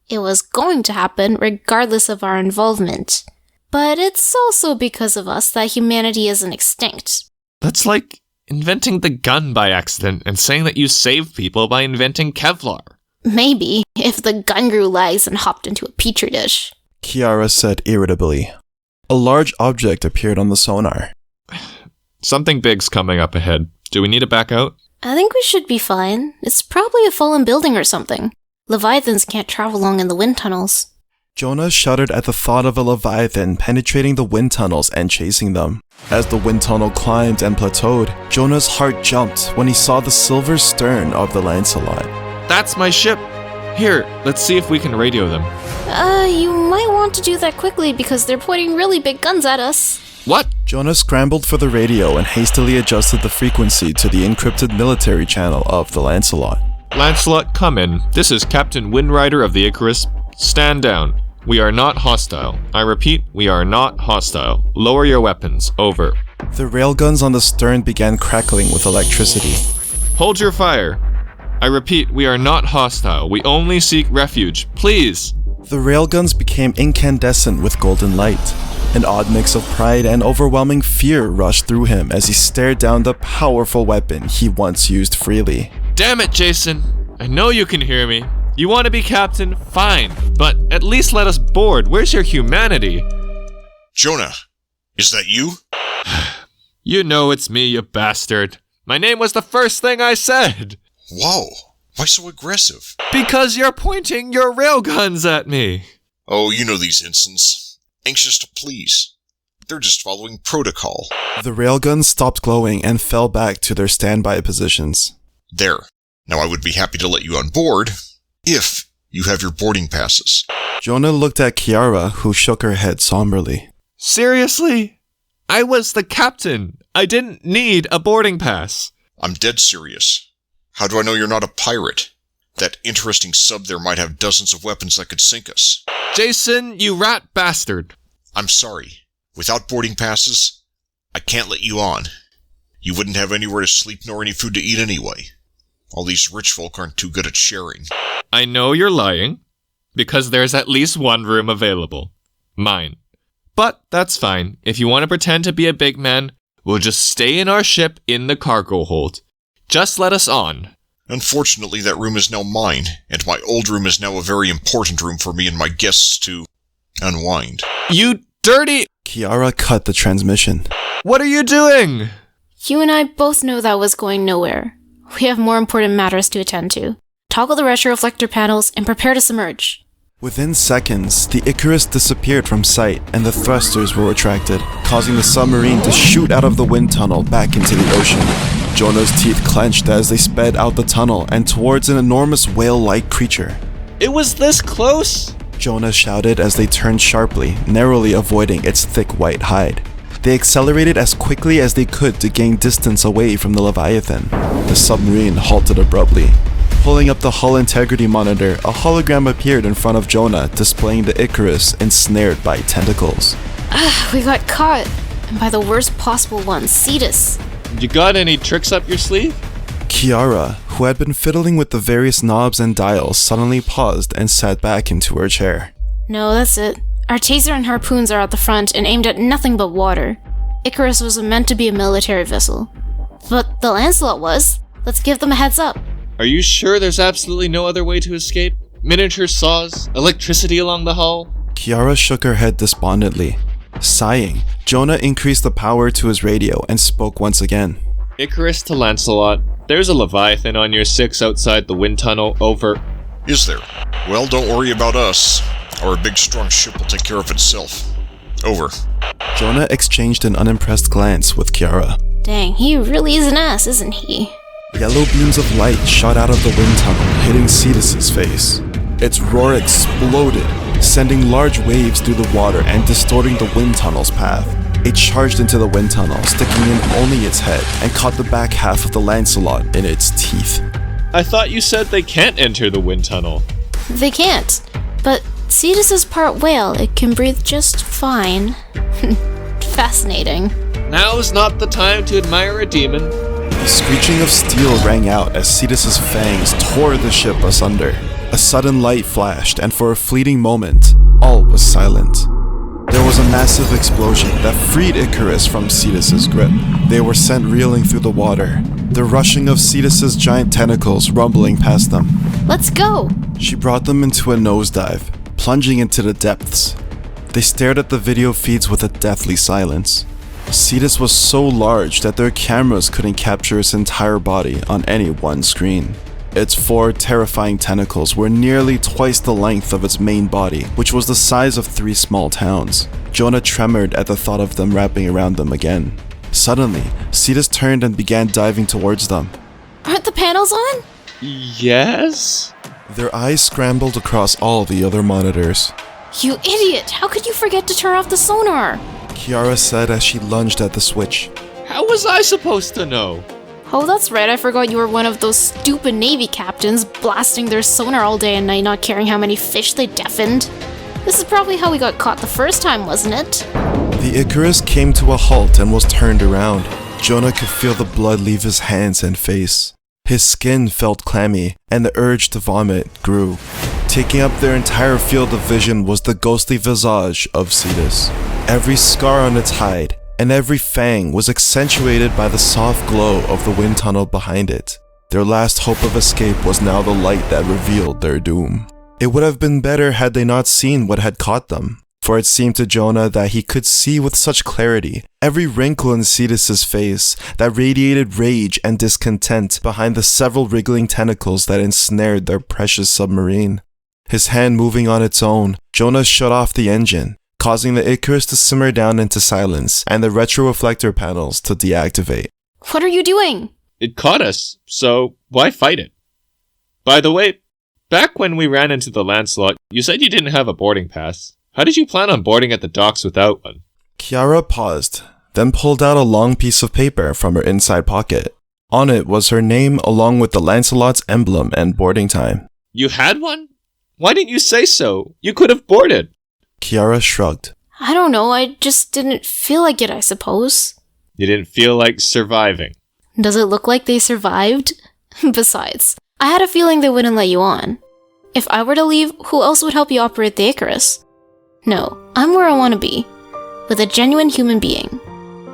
it was going to happen regardless of our involvement. But it's also because of us that humanity isn't extinct. That's like inventing the gun by accident and saying that you saved people by inventing Kevlar. Maybe, if the gun grew legs and hopped into a petri dish. Kiara said irritably. A large object appeared on the sonar. Something big's coming up ahead. Do we need to back out? I think we should be fine. It's probably a fallen building or something. Leviathans can't travel long in the wind tunnels. Jonah shuddered at the thought of a Leviathan penetrating the wind tunnels and chasing them. As the wind tunnel climbed and plateaued, Jonah's heart jumped when he saw the silver stern of the Lancelot. That's my ship! Here, let's see if we can radio them. You might want to do that quickly because they're pointing really big guns at us. What? Jonah scrambled for the radio and hastily adjusted the frequency to the encrypted military channel of the Lancelot. Lancelot, come in. This is Captain Windrider of the Icarus. Stand down. We are not hostile. I repeat, we are not hostile. Lower your weapons. Over. The railguns on the stern began crackling with electricity. Hold your fire. I repeat, we are not hostile. We only seek refuge. Please. The railguns became incandescent with golden light. An odd mix of pride and overwhelming fear rushed through him as he stared down the powerful weapon he once used freely. Damn it, Jason. I know you can hear me. You want to be captain? Fine. But at least let us board. Where's your humanity? Jonah, is that you? You know it's me, you bastard. My name was the first thing I said. Whoa, why so aggressive? Because you're pointing your railguns at me. Oh, you know these ensigns. Anxious to please. They're just following protocol. The railguns stopped glowing and fell back to their standby positions. There. Now I would be happy to let you on board, if you have your boarding passes. Jonah looked at Kiara, who shook her head somberly. Seriously? I was the captain. I didn't need a boarding pass. I'm dead serious. How do I know you're not a pirate? That interesting sub there might have dozens of weapons that could sink us. Jason, you rat bastard. I'm sorry. Without boarding passes, I can't let you on. You wouldn't have anywhere to sleep nor any food to eat anyway. All these rich folk aren't too good at sharing. I know you're lying, because there's at least one room available. Mine. But that's fine. If you want to pretend to be a big man, we'll just stay in our ship in the cargo hold. Just let us on. Unfortunately, that room is now mine, and my old room is now a very important room for me and my guests to unwind. You dirty... Kiara cut the transmission. What are you doing? You and I both know that was going nowhere. We have more important matters to attend to. Toggle the retroreflector panels and prepare to submerge. Within seconds, the Icarus disappeared from sight and the thrusters were retracted, causing the submarine to shoot out of the wind tunnel back into the ocean. Jonah's teeth clenched as they sped out the tunnel and towards an enormous whale-like creature. It was this close? Jonah shouted as they turned sharply, narrowly avoiding its thick white hide. They accelerated as quickly as they could to gain distance away from the Leviathan. The submarine halted abruptly. Pulling up the hull integrity monitor, a hologram appeared in front of Jonah, displaying the Icarus ensnared by tentacles. We got caught. And by the worst possible one, Cetus. You got any tricks up your sleeve? Kiara, who had been fiddling with the various knobs and dials, suddenly paused and sat back into her chair. No, that's it. Our taser and harpoons are at the front and aimed at nothing but water. Icarus was meant to be a military vessel. But the Lancelot was. Let's give them a heads up. Are you sure there's absolutely no other way to escape? Miniature saws? Electricity along the hull? Kiara shook her head despondently. Sighing, Jonah increased the power to his radio and spoke once again. Icarus to Lancelot. There's a Leviathan on your 6 outside the wind tunnel. Over. Is there? Well, don't worry about us. Our big strong ship will take care of itself. Over. Jonah exchanged an unimpressed glance with Kiara. Dang, he really is an ass, isn't he? Yellow beams of light shot out of the wind tunnel, hitting Cetus's face. Its roar exploded, sending large waves through the water and distorting the wind tunnel's path. It charged into the wind tunnel, sticking in only its head, and caught the back half of the Lancelot in its teeth. I thought you said they can't enter the wind tunnel. They can't. But Cetus is part whale. It can breathe just fine. Fascinating. Now's not the time to admire a demon. The screeching of steel rang out as Cetus's fangs tore the ship asunder. A sudden light flashed, and for a fleeting moment, all was silent. There was a massive explosion that freed Icarus from Cetus's grip. They were sent reeling through the water, the rushing of Cetus's giant tentacles rumbling past them. Let's go! She brought them into a nosedive, plunging into the depths. They stared at the video feeds with a deathly silence. Cetus was so large that their cameras couldn't capture its entire body on any one screen. Its 4 terrifying tentacles were nearly twice the length of its main body, which was the size of 3 small towns. Jonah tremored at the thought of them wrapping around them again. Suddenly, Cetus turned and began diving towards them. Aren't the panels on? Yes? Their eyes scrambled across all the other monitors. You idiot! How could you forget to turn off the sonar? Kiara said as she lunged at the switch. How was I supposed to know? Oh, that's right, I forgot you were one of those stupid Navy captains blasting their sonar all day and night, not caring how many fish they deafened. This is probably how we got caught the first time, wasn't it? The Icarus came to a halt and was turned around. Jonah could feel the blood leave his hands and face. His skin felt clammy, and the urge to vomit grew. Taking up their entire field of vision was the ghostly visage of Cetus. Every scar on its hide, and every fang was accentuated by the soft glow of the wind tunnel behind it. Their last hope of escape was now the light that revealed their doom. It would have been better had they not seen what had caught them, for it seemed to Jonah that he could see with such clarity every wrinkle in Cetus's face that radiated rage and discontent behind the several wriggling tentacles that ensnared their precious submarine. His hand moving on its own, Jonah shut off the engine, causing the Icarus to simmer down into silence and the retroreflector panels to deactivate. What are you doing? It caught us, so why fight it? By the way, back when we ran into the Lancelot, you said you didn't have a boarding pass. How did you plan on boarding at the docks without one? Kiara paused, then pulled out a long piece of paper from her inside pocket. On it was her name along with the Lancelot's emblem and boarding time. You had one? Why didn't you say so? You could have boarded. Kiara shrugged. I don't know, I just didn't feel like it, I suppose. You didn't feel like surviving. Does it look like they survived? Besides, I had a feeling they wouldn't let you on. If I were to leave, who else would help you operate the Icarus? No, I'm where I want to be, with a genuine human being.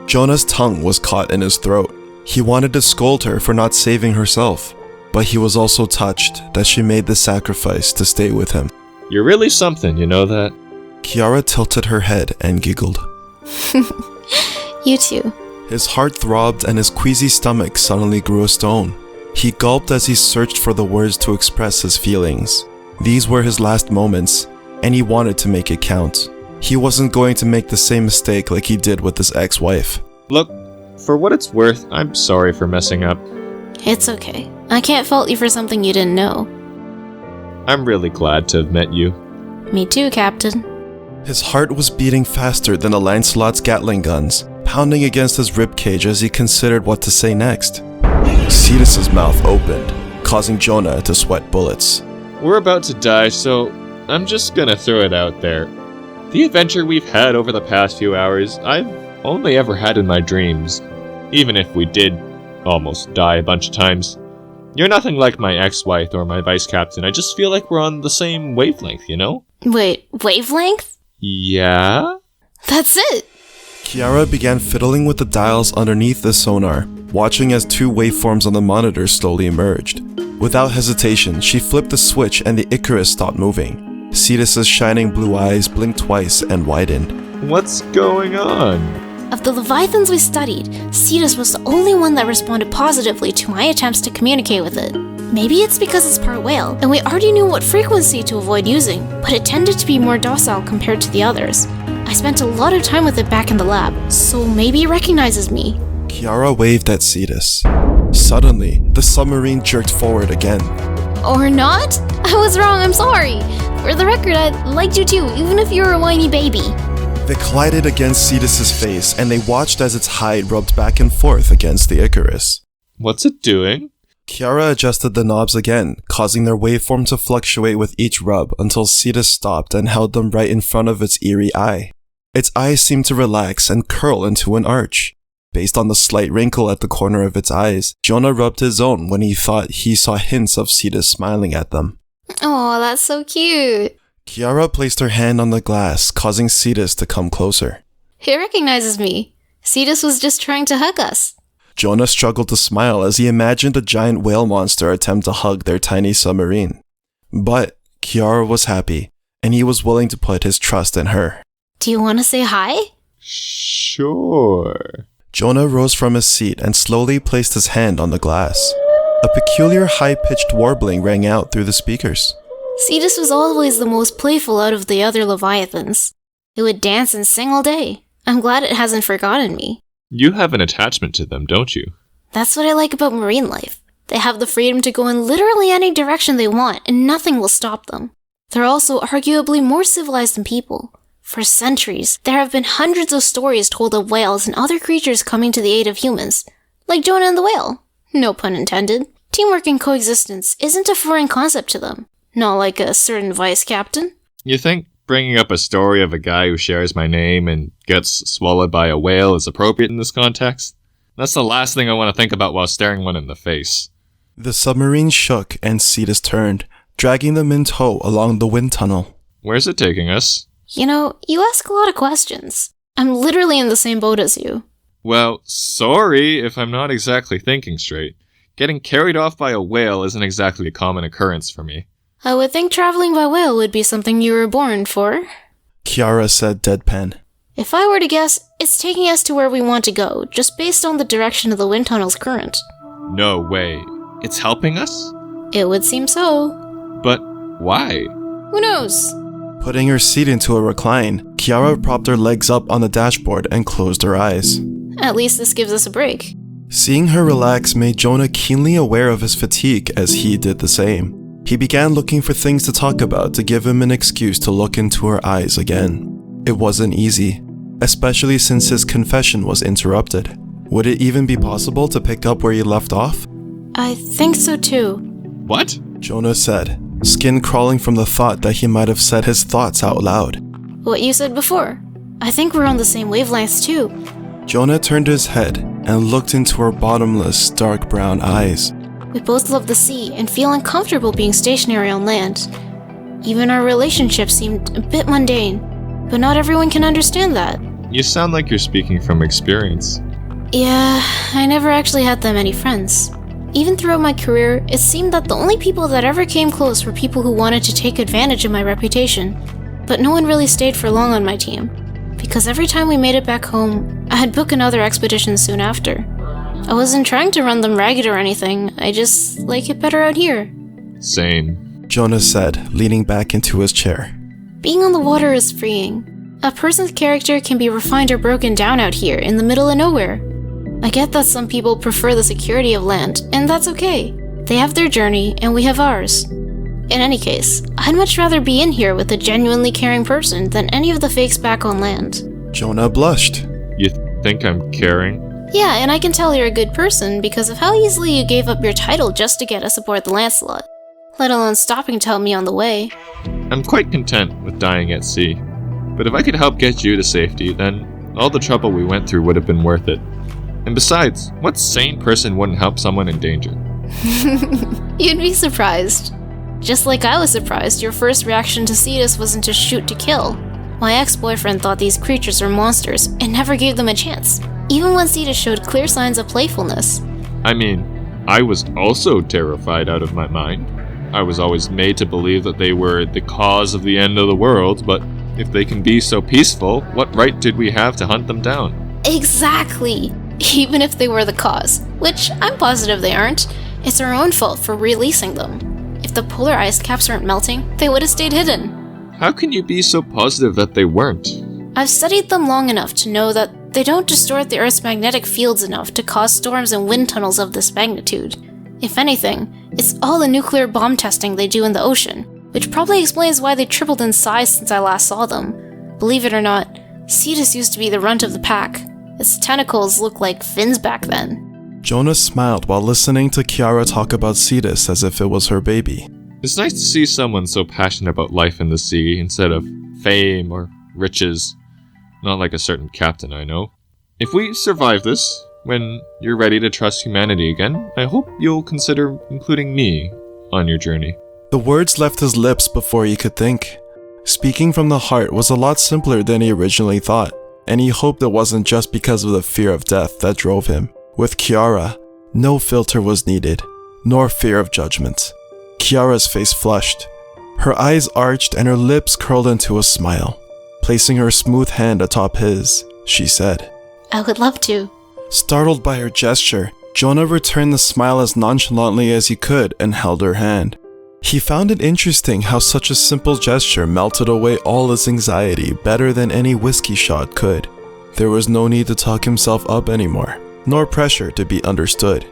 Jonah's tongue was caught in his throat. He wanted to scold her for not saving herself, but he was also touched that she made the sacrifice to stay with him. You're really something, you know that? Kiara tilted her head and giggled. You too. His heart throbbed and his queasy stomach suddenly grew a stone. He gulped as he searched for the words to express his feelings. These were his last moments, and he wanted to make it count. He wasn't going to make the same mistake like he did with his ex-wife. Look, for what it's worth, I'm sorry for messing up. It's okay. I can't fault you for something you didn't know. I'm really glad to have met you. Me too, Captain. His heart was beating faster than the Lancelot's Gatling guns, pounding against his ribcage as he considered what to say next. Cetus's mouth opened, causing Jonah to sweat bullets. We're about to die, so I'm just gonna throw it out there. The adventure we've had over the past few hours, I've only ever had in my dreams. Even if we did almost die a bunch of times. You're nothing like my ex-wife or my vice-captain. I just feel like we're on the same wavelength, you know? Wait, wavelength? Yeah? That's it! Kiara began fiddling with the dials underneath the sonar, watching as 2 waveforms on the monitor slowly emerged. Without hesitation, she flipped the switch and the Icarus stopped moving. Cetus's shining blue eyes blinked twice and widened. What's going on? Of the Leviathans we studied, Cetus was the only one that responded positively to my attempts to communicate with it. Maybe it's because it's part whale, and we already knew what frequency to avoid using, but it tended to be more docile compared to the others. I spent a lot of time with it back in the lab, so maybe it recognizes me. Kiara waved at Cetus. Suddenly, the submarine jerked forward again. Or not? I was wrong, I'm sorry. For the record, I liked you too, even if you were a whiny baby. They collided against Cetus's face, and they watched as its hide rubbed back and forth against the Icarus. What's it doing? Kiara adjusted the knobs again, causing their waveform to fluctuate with each rub until Cetus stopped and held them right in front of its eerie eye. Its eyes seemed to relax and curl into an arch. Based on the slight wrinkle at the corner of its eyes, Jonah rubbed his own when he thought he saw hints of Cetus smiling at them. Oh, that's so cute. Kiara placed her hand on the glass, causing Cetus to come closer. He recognizes me. Cetus was just trying to hug us. Jonah struggled to smile as he imagined a giant whale monster attempt to hug their tiny submarine. But Kiara was happy, and he was willing to put his trust in her. Do you want to say hi? Sure. Jonah rose from his seat and slowly placed his hand on the glass. A peculiar high-pitched warbling rang out through the speakers. Cetus was always the most playful out of the other Leviathans. It would dance and sing all day. I'm glad it hasn't forgotten me. You have an attachment to them, don't you? That's what I like about marine life. They have the freedom to go in literally any direction they want, and nothing will stop them. They're also arguably more civilized than people. For centuries, there have been hundreds of stories told of whales and other creatures coming to the aid of humans. Like Jonah and the whale. No pun intended. Teamwork and coexistence isn't a foreign concept to them. Not like a certain vice captain. You think bringing up a story of a guy who shares my name and gets swallowed by a whale is appropriate in this context? That's the last thing I want to think about while staring one in the face. The submarine shook and Cetus turned, dragging them in tow along the wind tunnel. Where's it taking us? You know, you ask a lot of questions. I'm literally in the same boat as you. Well, sorry if I'm not exactly thinking straight. Getting carried off by a whale isn't exactly a common occurrence for me. I would think traveling by whale would be something you were born for. Kiara said deadpan. If I were to guess, it's taking us to where we want to go, just based on the direction of the wind tunnel's current. No way. It's helping us? It would seem so. But why? Who knows? Putting her seat into a recline, Kiara propped her legs up on the dashboard and closed her eyes. At least this gives us a break. Seeing her relax made Jonah keenly aware of his fatigue as he did the same. He began looking for things to talk about to give him an excuse to look into her eyes again. It wasn't easy, especially since his confession was interrupted. Would it even be possible to pick up where he left off? I think so too. What? Jonah said, skin crawling from the thought that he might have said his thoughts out loud. What you said before. I think we're on the same wavelengths too. Jonah turned his head and looked into her bottomless, dark brown eyes. We both love the sea and feel uncomfortable being stationary on land. Even our relationship seemed a bit mundane, but not everyone can understand that. You sound like you're speaking from experience. Yeah, I never actually had that many friends. Even throughout my career, it seemed that the only people that ever came close were people who wanted to take advantage of my reputation. But no one really stayed for long on my team, because every time we made it back home, I'd book another expedition soon after. I wasn't trying to run them ragged or anything, I just like it better out here. Same. Jonah said, leaning back into his chair. Being on the water is freeing. A person's character can be refined or broken down out here in the middle of nowhere. I get that some people prefer the security of land, and that's okay. They have their journey, and we have ours. In any case, I'd much rather be in here with a genuinely caring person than any of the fakes back on land. Jonah blushed. You think I'm caring? Yeah, and I can tell you're a good person because of how easily you gave up your title just to get us aboard the Lancelot, let alone stopping to help me on the way. I'm quite content with dying at sea. But if I could help get you to safety, then all the trouble we went through would have been worth it. And besides, what sane person wouldn't help someone in danger? You'd be surprised. Just like I was surprised your first reaction to Cetus wasn't to shoot to kill. My ex-boyfriend thought these creatures were monsters and never gave them a chance, even when Cetus showed clear signs of playfulness. I mean, I was also terrified out of my mind. I was always made to believe that they were the cause of the end of the world, but if they can be so peaceful, what right did we have to hunt them down? Exactly! Even if they were the cause, which I'm positive they aren't, it's our own fault for releasing them. If the polar ice caps aren't melting, they would have stayed hidden. How can you be so positive that they weren't? I've studied them long enough to know that they don't distort the Earth's magnetic fields enough to cause storms and wind tunnels of this magnitude. If anything, it's all the nuclear bomb testing they do in the ocean, which probably explains why they tripled in size since I last saw them. Believe it or not, Cetus used to be the runt of the pack. Its tentacles looked like fins back then. Jonah smiled while listening to Kiara talk about Cetus as if it was her baby. It's nice to see someone so passionate about life in the sea instead of fame or riches. Not like a certain captain I know. If we survive this, when you're ready to trust humanity again, I hope you'll consider including me on your journey. The words left his lips before he could think. Speaking from the heart was a lot simpler than he originally thought, and he hoped it wasn't just because of the fear of death that drove him. With Kiara, no filter was needed, nor fear of judgment. Kiara's face flushed. Her eyes arched and her lips curled into a smile. Placing her smooth hand atop his, she said, I would love to. Startled by her gesture, Jonah returned the smile as nonchalantly as he could and held her hand. He found it interesting how such a simple gesture melted away all his anxiety better than any whiskey shot could. There was no need to talk himself up anymore, nor pressure to be understood.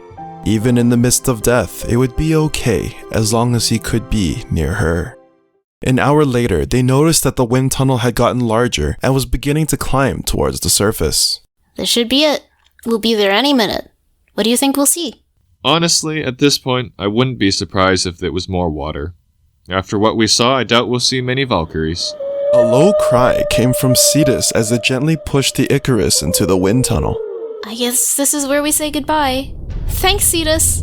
Even in the midst of death, it would be okay as long as he could be near her. An hour later, they noticed that the wind tunnel had gotten larger and was beginning to climb towards the surface. This should be it. We'll be there any minute. What do you think we'll see? Honestly, at this point, I wouldn't be surprised if it was more water. After what we saw, I doubt we'll see many Valkyries. A low cry came from Cetus as it gently pushed the Icarus into the wind tunnel. I guess this is where we say goodbye. Thanks, Cetus.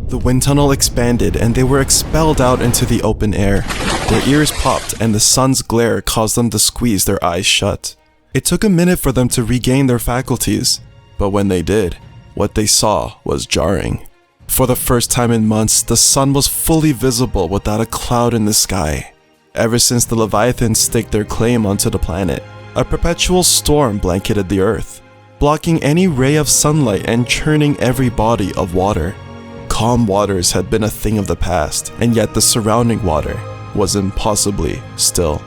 The wind tunnel expanded and they were expelled out into the open air. Their ears popped and the sun's glare caused them to squeeze their eyes shut. It took a minute for them to regain their faculties, but when they did, what they saw was jarring. For the first time in months, the sun was fully visible without a cloud in the sky. Ever since the Leviathans staked their claim onto the planet, a perpetual storm blanketed the earth, blocking any ray of sunlight and churning every body of water. Calm waters had been a thing of the past, and yet the surrounding water was impossibly still.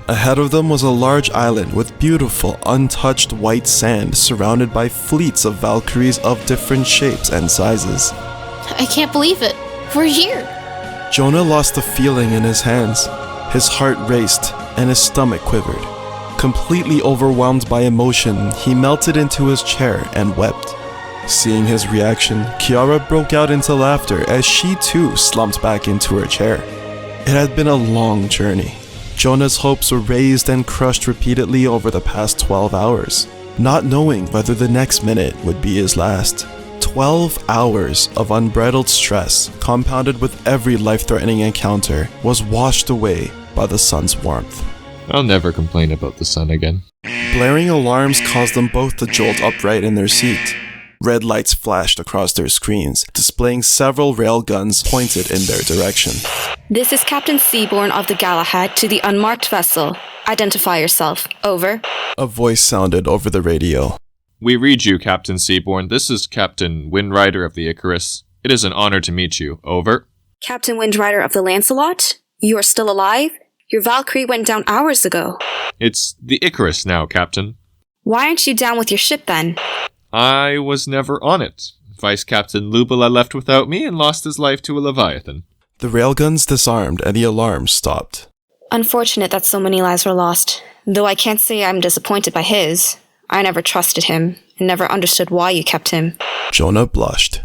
Ahead of them was a large island with beautiful, untouched white sand surrounded by fleets of Valkyries of different shapes and sizes. I can't believe it. We're here. Jonah lost the feeling in his hands. His heart raced and his stomach quivered. Completely overwhelmed by emotion, he melted into his chair and wept. Seeing his reaction, Kiara broke out into laughter as she too slumped back into her chair. It had been a long journey. Jonah's hopes were raised and crushed repeatedly over the past 12 hours, not knowing whether the next minute would be his last. 12 hours of unbridled stress, compounded with every life-threatening encounter, was washed away by the sun's warmth. I'll never complain about the sun again. Blaring alarms caused them both to jolt upright in their seat. Red lights flashed across their screens, displaying several railguns pointed in their direction. This is Captain Seaborn of the Galahad to the unmarked vessel. Identify yourself. Over. A voice sounded over the radio. We read you, Captain Seaborn. This is Captain Windrider of the Icarus. It is an honor to meet you. Over. Captain Windrider of the Lancelot? You are still alive? Your Valkyrie went down hours ago. It's the Icarus now, Captain. Why aren't you down with your ship then? I was never on it. Vice Captain Lubala left without me and lost his life to a Leviathan. The railguns disarmed and the alarms stopped. Unfortunate that so many lives were lost. Though I can't say I'm disappointed by his. I never trusted him and never understood why you kept him. Jonah blushed.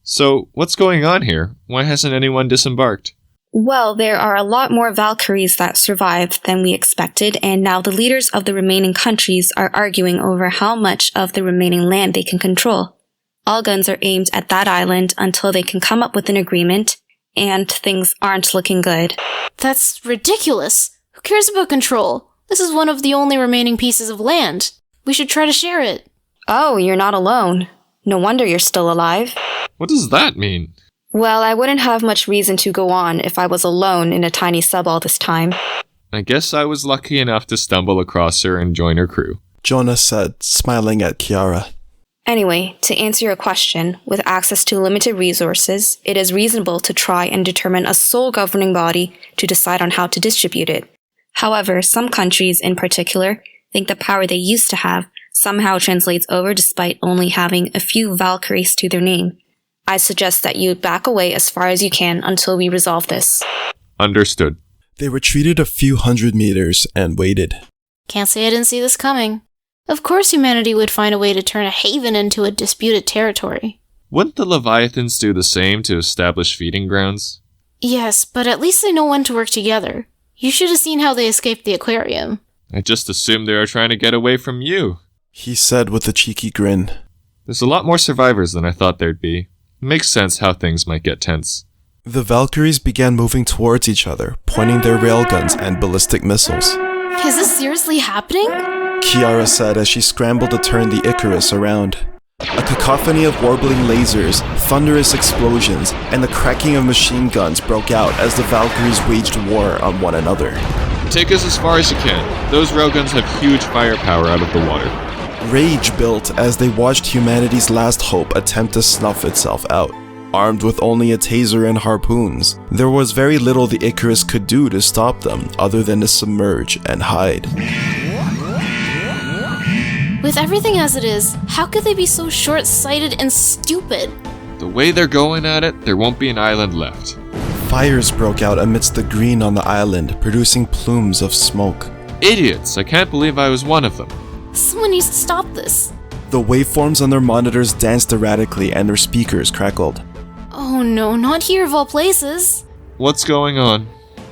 So, what's going on here? Why hasn't anyone disembarked? Well, there are a lot more Valkyries that survived than we expected, and now the leaders of the remaining countries are arguing over how much of the remaining land they can control. All guns are aimed at that island until they can come up with an agreement, and things aren't looking good. That's ridiculous. Who cares about control? This is one of the only remaining pieces of land. We should try to share it. Oh, you're not alone. No wonder you're still alive. What does that mean? Well, I wouldn't have much reason to go on if I was alone in a tiny sub all this time. I guess I was lucky enough to stumble across her and join her crew. Jonah said, smiling at Kiara. Anyway, to answer your question, with access to limited resources, it is reasonable to try and determine a sole governing body to decide on how to distribute it. However, some countries in particular think the power they used to have somehow translates over despite only having a few Valkyries to their name. I suggest that you back away as far as you can until we resolve this. Understood. They retreated a few hundred meters and waited. Can't say I didn't see this coming. Of course humanity would find a way to turn a haven into a disputed territory. Wouldn't the Leviathans do the same to establish feeding grounds? Yes, but at least they know when to work together. You should have seen how they escaped the aquarium. I just assumed they were trying to get away from you, he said with a cheeky grin. There's a lot more survivors than I thought there'd be. It makes sense how things might get tense. The Valkyries began moving towards each other, pointing their railguns and ballistic missiles. Is this seriously happening? Kiara said as she scrambled to turn the Icarus around. A cacophony of warbling lasers, thunderous explosions, and the cracking of machine guns broke out as the Valkyries waged war on one another. Take us as far as you can. Those railguns have huge firepower out of the water. Rage built as they watched humanity's last hope attempt to snuff itself out. Armed with only a taser and harpoons, there was very little the Icarus could do to stop them other than to submerge and hide. With everything as it is, how could they be so short-sighted and stupid? The way they're going at it, there won't be an island left. Fires broke out amidst the green on the island, producing plumes of smoke. Idiots! I can't believe I was one of them. Someone needs to stop this. The waveforms on their monitors danced erratically and their speakers crackled. Oh no, not here of all places. What's going on?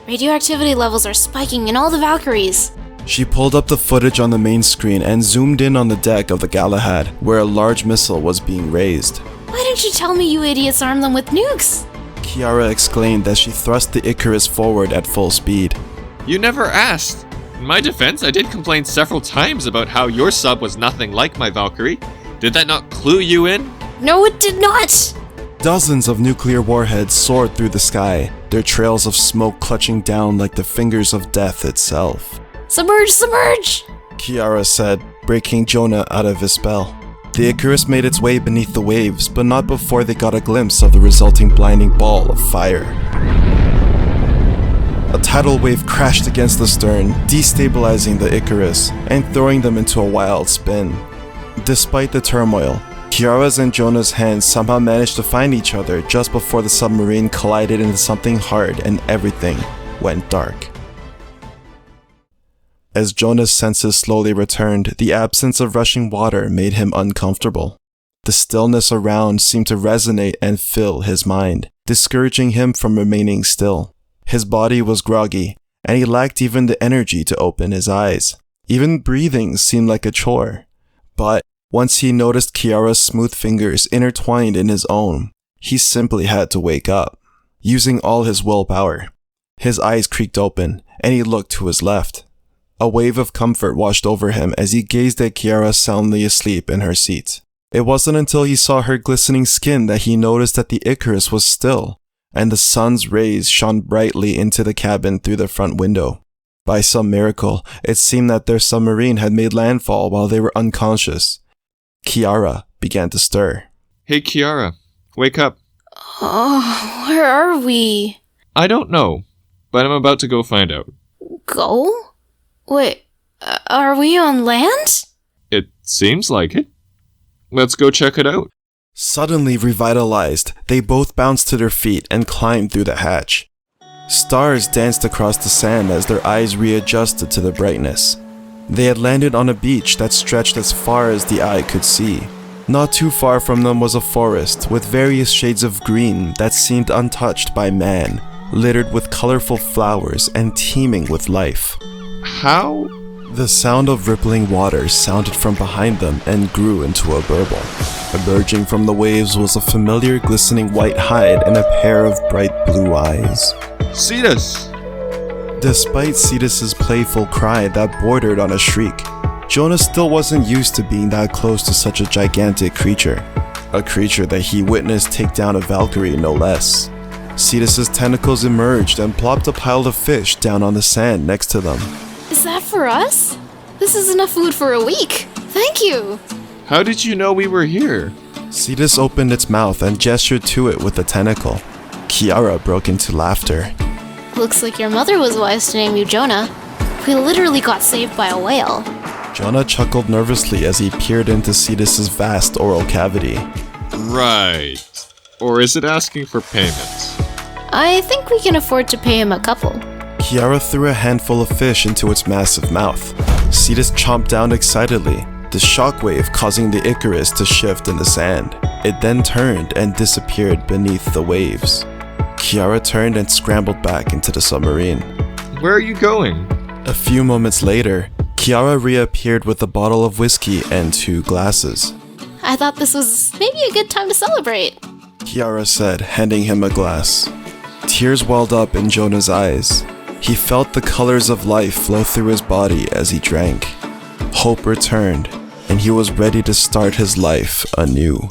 Radioactivity levels are spiking in all the Valkyries. She pulled up the footage on the main screen and zoomed in on the deck of the Galahad, where a large missile was being raised. Why didn't you tell me you idiots armed them with nukes? Kiara exclaimed as she thrust the Icarus forward at full speed. You never asked. In my defense, I did complain several times about how your sub was nothing like my Valkyrie. Did that not clue you in? No, it did not! Dozens of nuclear warheads soared through the sky, their trails of smoke clutching down like the fingers of death itself. Submerge, submerge! Kiara said, breaking Jonah out of his spell. The Icarus made its way beneath the waves, but not before they got a glimpse of the resulting blinding ball of fire. A tidal wave crashed against the stern, destabilizing the Icarus and throwing them into a wild spin. Despite the turmoil, Kiara's and Jonah's hands somehow managed to find each other just before the submarine collided into something hard and everything went dark. As Jonah's senses slowly returned, the absence of rushing water made him uncomfortable. The stillness around seemed to resonate and fill his mind, discouraging him from remaining still. His body was groggy, and he lacked even the energy to open his eyes. Even breathing seemed like a chore. But once he noticed Kiara's smooth fingers intertwined in his own, he simply had to wake up. Using all his willpower, his eyes creaked open, and he looked to his left. A wave of comfort washed over him as he gazed at Kiara soundly asleep in her seat. It wasn't until he saw her glistening skin that he noticed that the Icarus was still, and the sun's rays shone brightly into the cabin through the front window. By some miracle, it seemed that their submarine had made landfall while they were unconscious. Kiara began to stir. Hey Kiara, wake up. Oh, where are we? I don't know, but I'm about to go find out. Go? Wait, are we on land? It seems like it. Let's go check it out. Suddenly revitalized, they both bounced to their feet and climbed through the hatch. Stars danced across the sand as their eyes readjusted to the brightness. They had landed on a beach that stretched as far as the eye could see. Not too far from them was a forest with various shades of green that seemed untouched by man, littered with colorful flowers and teeming with life. How? The sound of rippling water sounded from behind them and grew into a burble. Emerging from the waves was a familiar glistening white hide and a pair of bright blue eyes. Cetus! Despite Cetus's playful cry that bordered on a shriek, Jonah still wasn't used to being that close to such a gigantic creature. A creature that he witnessed take down a Valkyrie, no less. Cetus's tentacles emerged and plopped a pile of fish down on the sand next to them. Is that for us? This is enough food for a week. Thank you. How did you know we were here? Cetus opened its mouth and gestured to it with a tentacle. Kiara broke into laughter. Looks like your mother was wise to name you Jonah. We literally got saved by a whale. Jonah chuckled nervously as he peered into Cetus's vast oral cavity. Right. Or is it asking for payment? I think we can afford to pay him a couple. Kiara threw a handful of fish into its massive mouth. Cetus chomped down excitedly, the shockwave causing the Icarus to shift in the sand. It then turned and disappeared beneath the waves. Kiara turned and scrambled back into the submarine. Where are you going? A few moments later, Kiara reappeared with a bottle of whiskey and 2 glasses. I thought this was maybe a good time to celebrate. Kiara said, handing him a glass. Tears welled up in Jonah's eyes. He felt the colors of life flow through his body as he drank. Hope returned, and he was ready to start his life anew.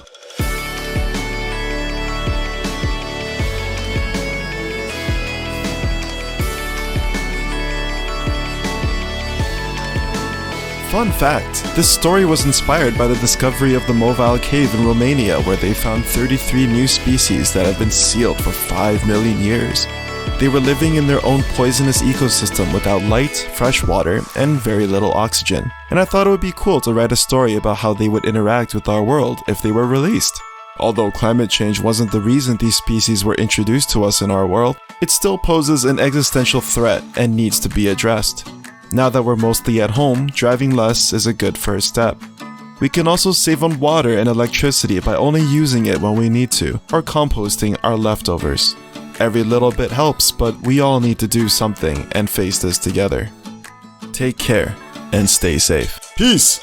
Fun fact, this story was inspired by the discovery of the Movile Cave in Romania, where they found 33 new species that have been sealed for 5 million years. They were living in their own poisonous ecosystem without light, fresh water, and very little oxygen. And I thought it would be cool to write a story about how they would interact with our world if they were released. Although climate change wasn't the reason these species were introduced to us in our world, it still poses an existential threat and needs to be addressed. Now that we're mostly at home, driving less is a good first step. We can also save on water and electricity by only using it when we need to, or composting our leftovers. Every little bit helps, but we all need to do something and face this together. Take care and stay safe. Peace!